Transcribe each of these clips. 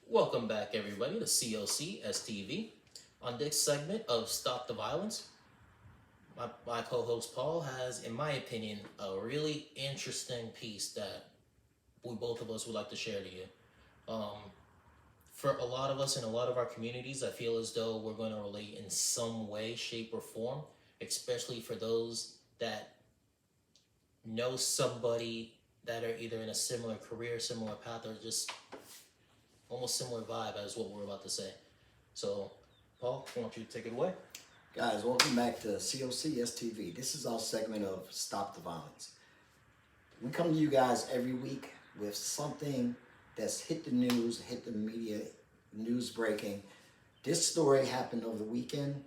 Welcome back, everybody, to COC STV. On this segment of Stop the Violence, my co host Paul has, in my opinion, a really interesting piece that we both of us would like to share to you. Um, for a lot of us in a lot of our communities, I feel as though we're going to relate in some way, shape, or form, especially for those that know somebody that are either in a similar career, similar path, or just almost similar vibe as what we're about to say. So, Paul, I want you to take it away. Guys, welcome back to COC STV. This is our segment of Stop the Violence. We come to you guys every week with something that's hit the news, hit the media, news breaking. This story happened over the weekend.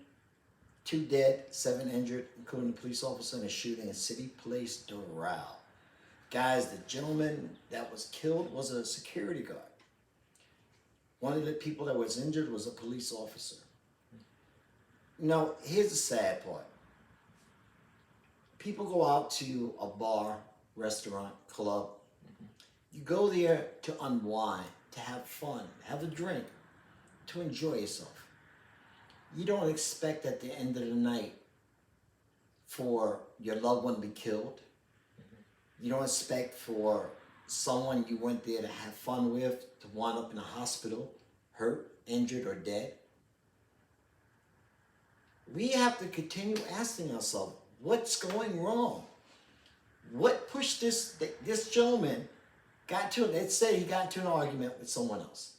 2 dead, 7 injured, including a police officer in a shooting at City Place, Doral. Guys, the gentleman that was killed was a security guard. One of the people that was injured was a police officer. Now, here's the sad part. People go out to a bar, restaurant, club. You go there to unwind, to have fun, have a drink, to enjoy yourself. You don't expect at the end of the night for your loved one to be killed. You don't expect for someone you went there to have fun with to wind up in a hospital, hurt, injured, or dead. We have to continue asking ourselves, what's going wrong? What pushed this gentleman let's say he got into an argument with someone else.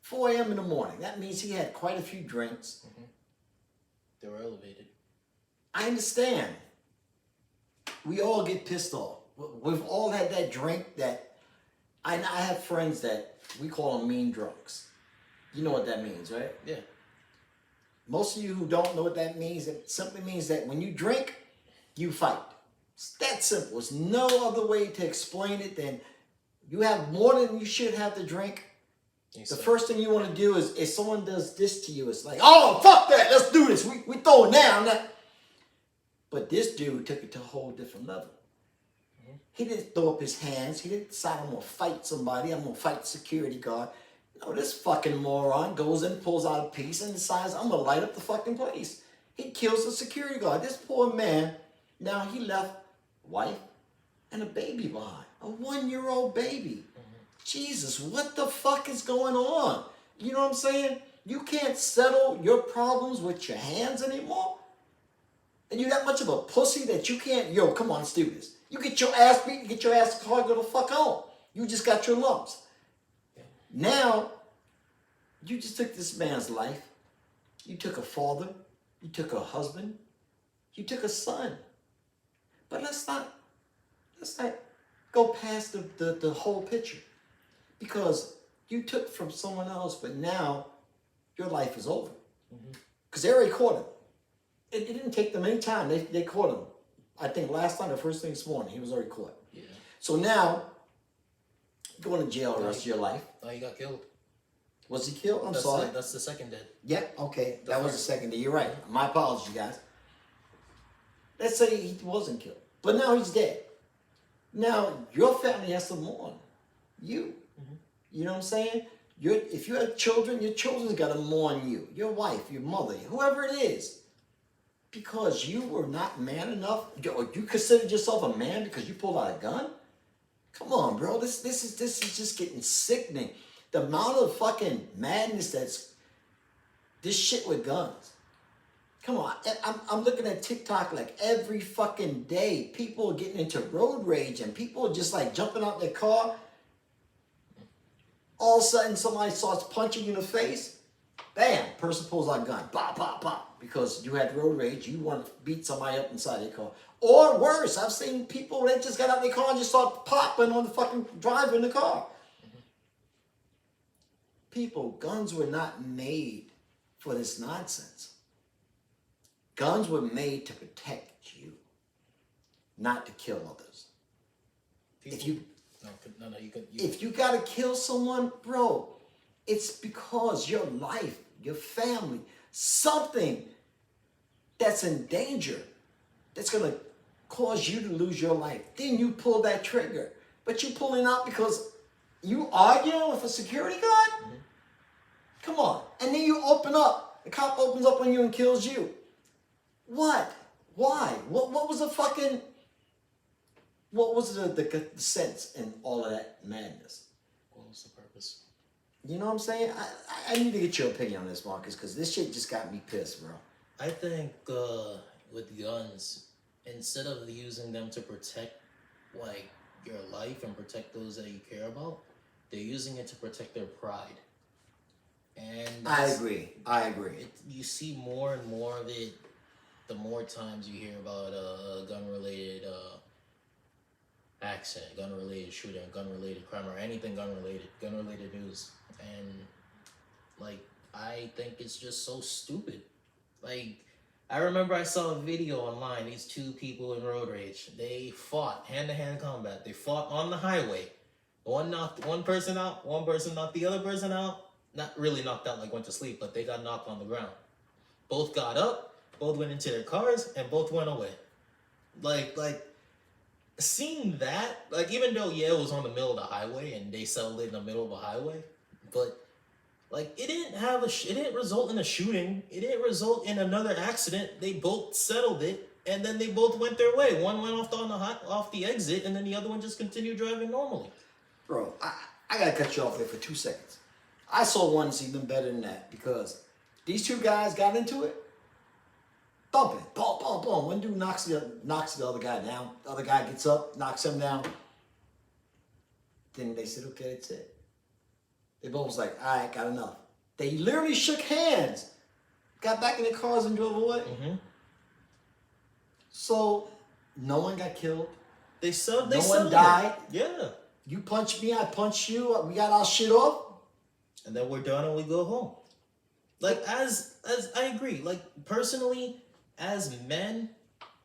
4 a.m. in the morning. That means he had quite a few drinks. They were elevated. I understand. We all get pissed off. We've all had that drink that, I have friends that we call them mean drunks. You know what that means, right? Yeah. Most of you who don't know what that means, it simply means that when you drink, you fight. It's that simple. There's no other way to explain it than you have more than you should have to drink. The first thing you want to do is if someone does this to you, it's like, oh, fuck that, let's do this. We throw it down. But this dude took it to a whole different level. He didn't throw up his hands. He didn't decide I'm going to fight somebody. I'm going to fight the security guard. No, this fucking moron goes in, pulls out a piece, and decides I'm going to light up the fucking place. He kills the security guard. This poor man, now he left a wife and a baby behind. A 1-year-old baby. Jesus, what the fuck is going on? You know what I'm saying? You can't settle your problems with your hands anymore? And you're that much of a pussy that you can't, yo, come on, let's do this. You get your ass beat, get your ass car, go the fuck home. You just got your lumps. Now, you just took this man's life. You took a father. You took a husband. You took a son. But let's not go past the whole picture. Because you took from someone else, but now your life is over. Because they already caught him. It didn't take them any time. They caught him. I think last night or first thing this morning, he was already caught. Yeah. So now, you're going to jail the rest of your life. Oh, he got killed. Was he killed? I'm sorry. That's the second dead. Yeah, okay. That was the second day. You're right. My apologies, guys. Let's say he wasn't killed. But now he's dead. Now, your family has to mourn you. You know what I'm saying? If you have children, your children's got to mourn you. Your wife, your mother, whoever it is. Because you were not man enough. You considered yourself a man because you pulled out a gun? Come on, bro. This is just getting sickening. The amount of fucking madness that's this shit with guns. Come on. I'm looking at TikTok like every fucking day. People are getting into road rage and people are just like jumping out their car. All of a sudden somebody starts punching you in the face. Bam, person pulls out a gun. Bop, bop, bop. Because you had road rage. You want to beat somebody up inside their car. Or worse, I've seen people that just got out of their car and just start popping on the fucking driver in the car. People, guns were not made for this nonsense. Guns were made to protect you, not to kill others. People, if you gotta kill someone, bro, it's because your life, your family, something that's in danger, that's gonna cause you to lose your life. Then you pull that trigger. But you pulling out because you arguing with a security guard? Come on. And then you open up. The cop opens up on you and kills you. What? Why? What was the fucking... What was the sense in all of that madness? What was the purpose? You know what I'm saying? I need to get your opinion on this, Marcus, because this shit just got me pissed, bro. I think with guns, instead of using them to protect like your life and protect those that you care about, they're using it to protect their pride. And I agree. You see more and more of it the more times you hear about a gun-related accident, gun-related shooting, gun-related crime, or anything gun-related news. And like, I think it's just so stupid. Like, I remember I saw a video online, these two people in road rage, they fought hand-to-hand combat. They fought on the highway. One knocked one person out, one person knocked the other person out. Not really knocked out, like went to sleep, but they got knocked on the ground. Both got up, both went into their cars, and both went away. Like, seeing that, like, even though, yeah, it was on the middle of the highway, and they settled it in the middle of a highway, but, like, it didn't result in a shooting. It didn't result in another accident. They both settled it, and then they both went their way. One went off the exit, and then the other one just continued driving normally. Bro, I gotta cut you off there for 2 seconds. I saw one that's even better than that, because these two guys got into it, thumping, boom, boom, boom. One dude knocks the other guy down. The other guy gets up, knocks him down. Then they said, okay, that's it. They both was like, all right, got enough. They literally shook hands, got back in their cars and drove away. Mm-hmm. So, no one got killed. No one died. Yeah. You punch me, I punch you. We got our shit off. And then we're done and we go home. Like, as I agree, like, personally, as men,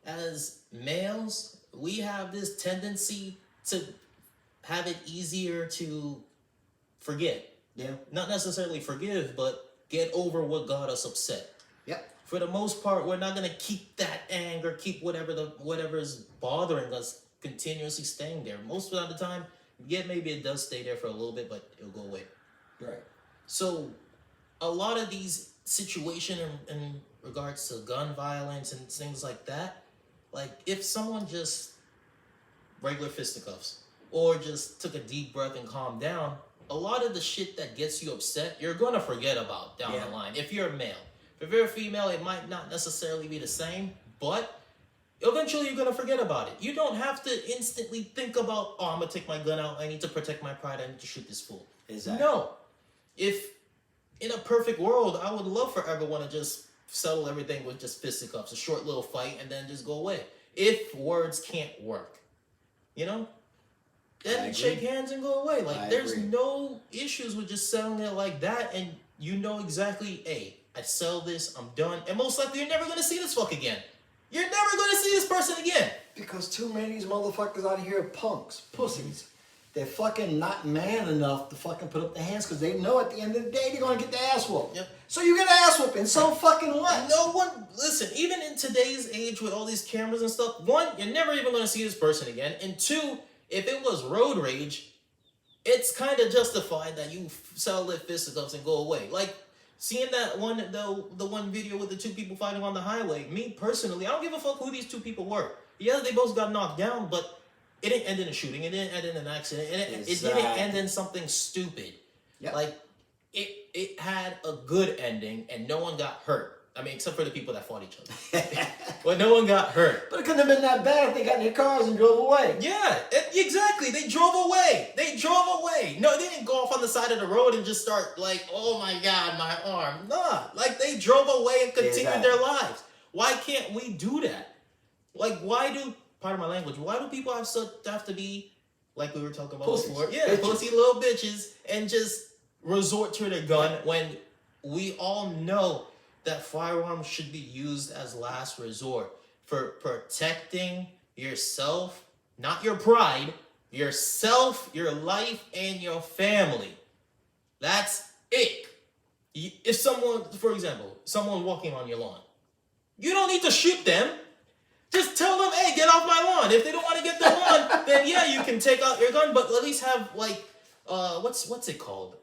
as males, we have this tendency to have it easier to forget. Yeah. Not necessarily forgive, but get over what got us upset. Yep. For the most part, we're not gonna keep that anger, keep whatever's bothering us continuously staying there. Most of the time, yeah, maybe it does stay there for a little bit, but it'll go away. Right. So, a lot of these situations in regards to gun violence and things like that, like, if someone just regular fisticuffs or just took a deep breath and calmed down, a lot of the shit that gets you upset, you're gonna forget about down the line. If you're a male. If you're a female, it might not necessarily be the same, but eventually you're gonna forget about it. You don't have to instantly think about, oh, I'm gonna take my gun out, I need to protect my pride, I need to shoot this fool. Exactly. No. If in a perfect world, I would love for everyone to just settle everything with just fisticuffs, a short little fight, and then just go away. If words can't work, you know? Then shake hands and go away. Like, there's no issues with just settling it like that, and you know exactly, hey, I sell this, I'm done, and most likely you're never gonna see this fuck again. You're never gonna see this person again. Because too many of these motherfuckers out here are punks, pussies. They're fucking not man enough to fucking put up their hands because they know at the end of the day they're gonna get their ass whooped. Yep. So you get an ass whooping, so fucking what? No one, listen, even in today's age with all these cameras and stuff, one, you're never even gonna see this person again, and two, if it was road rage, it's kind of justified that you sell lit fisticuffs and go away. Like, seeing that one, the one video with the two people fighting on the highway, me personally, I don't give a fuck who these two people were. Yeah, they both got knocked down, but it didn't end in a shooting. It didn't end in an accident. It didn't end in something stupid. Yep. Like, it had a good ending, and no one got hurt. I mean, except for the people that fought each other. But no one got hurt. But it couldn't have been that bad if they got in their cars and drove away. Yeah, exactly. They drove away. No, they didn't go off on the side of the road and just start like, oh my God, my arm. Nah, like, they drove away and continued their lives. Why can't we do that? Like, why do, pardon my language, why do people have to be, like we were talking about Pussies. before? Yeah, Bitches. pussy little bitches, and just resort to their gun when we all know that firearms should be used as last resort for protecting yourself, not your pride, yourself, your life, and your family. That's it. If someone, for example, someone walking on your lawn, you don't need to shoot them. Just tell them, hey, get off my lawn. If they don't want to get the lawn, then yeah, you can take out your gun, but at least have, like, what's it called?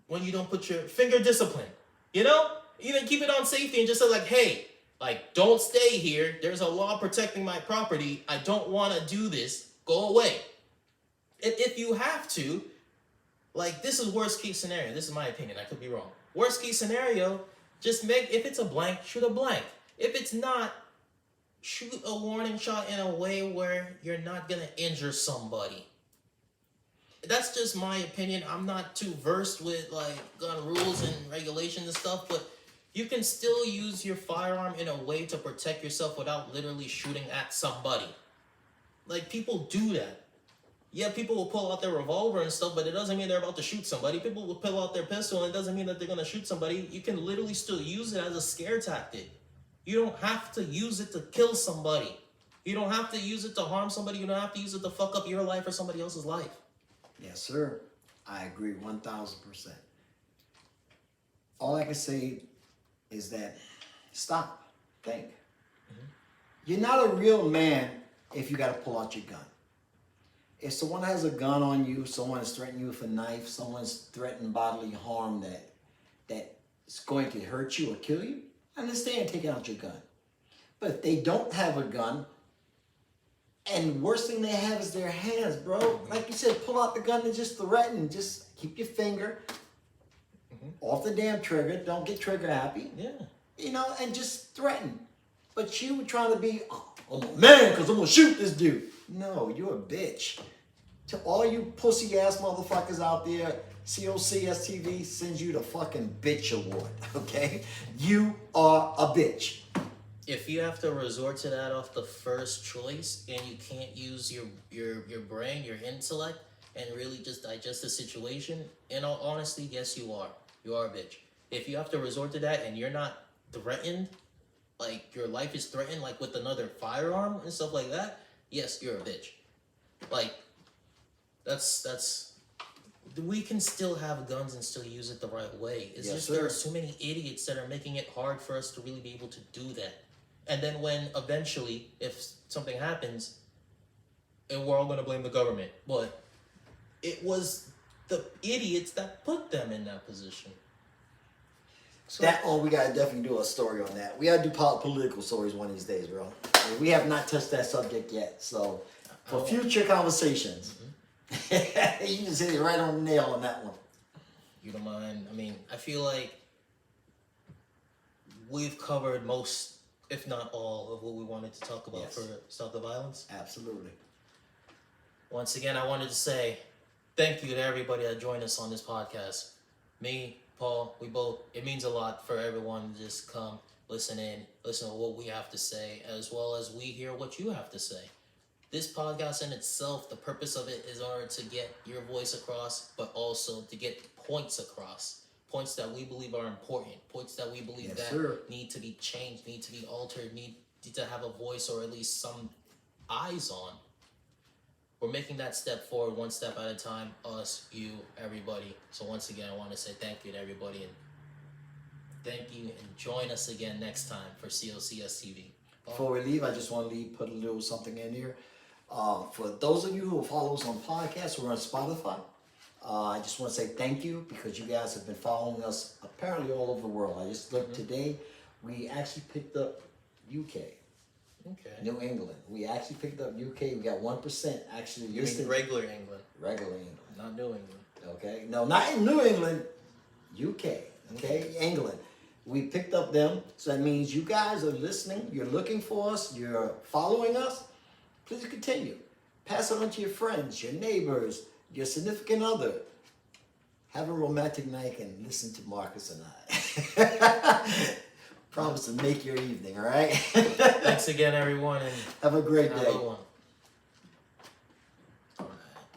when you don't put your finger discipline, you know? Even keep it on safety and just say like, hey, like, don't stay here. There's a law protecting my property. I don't want to do this. Go away. If you have to, like, this is worst case scenario. This is my opinion. I could be wrong. Worst case scenario, just make, if it's a blank, shoot a blank. If it's not, shoot a warning shot in a way where you're not going to injure somebody. That's just my opinion. I'm not too versed with, like, gun rules and regulations and stuff, but you can still use your firearm in a way to protect yourself without literally shooting at somebody. Like, people do that. Yeah, people will pull out their revolver and stuff, but it doesn't mean they're about to shoot somebody. People will pull out their pistol and it doesn't mean that they're going to shoot somebody. You can literally still use it as a scare tactic. You don't have to use it to kill somebody. You don't have to use it to harm somebody. You don't have to use it to fuck up your life or somebody else's life. Yes, sir. I agree 1,000%. All I can say is that stop, think. You're not a real man if you got to pull out your gun. If someone has a gun on you, someone is threatening you with a knife, someone's threatening bodily harm that is going to hurt you or kill you, I understand taking out your gun. But if they don't have a gun, and worst thing they have is their hands, bro. Like you said, pull out the gun and just threaten. Just keep your finger off the damn trigger. Don't get trigger happy. Yeah. You know, and just threaten. But you trying to be, oh, I'm a man because I'm going to shoot this dude. No, you're a bitch. To all you pussy ass motherfuckers out there, COCSTV sends you the fucking bitch award, okay? You are a bitch. If you have to resort to that off the first choice and you can't use your brain, your intellect, and really just digest the situation, in all honesty, yes, you are. You are a bitch. If you have to resort to that and you're not threatened, like your life is threatened, like with another firearm and stuff like that, yes, you're a bitch. Like, that's we can still have guns and still use it the right way. It's Yes, just sir. there are so many idiots that are making it hard for us to really be able to do that. And then when eventually, if something happens, and we're all going to blame the government, but it was the idiots that put them in that position. So, We gotta definitely do a story on that. We gotta do political stories one of these days, bro. We have not touched that subject yet, so for future conversations, you just hit it right on the nail on that one. you don't mind? I mean, I feel like we've covered most, if not all, of what we wanted to talk about Yes. for Stop the Violence. Absolutely. Once again, I wanted to say thank you to everybody that joined us on this podcast. Me, Paul, it means a lot for everyone to just come, listen to what we have to say, as well as we hear what you have to say. This podcast in itself, the purpose of it is in order to get your voice across, but also to get points across. Points that we believe are important, points that we believe Yes, that sir. need to be changed, need to be altered, need to have a voice or at least some eyes on. We're making that step forward one step at a time, us, you, everybody. So once again, I want to say thank you to everybody and thank you and join us again next time for COCS TV. Before we leave, I just want to put a little something in here. For those of you who follow us on podcasts or on Spotify, I just want to say thank you because you guys have been following us apparently all over the world. I just looked today. We actually picked up UK. Okay. New England. We actually picked up UK. We got 1% actually You listed. mean regular England, Regular England. not New England. Okay. No, not in New England. UK. Okay. England. We picked up them. So that means you guys are listening. You're looking for us. You're following us. Please continue. Pass it on to your friends, your neighbors, your significant other. Have a romantic night and listen to Marcus and I. Promise to make your evening, all right? Thanks again, everyone, and Have a great have a day. good one.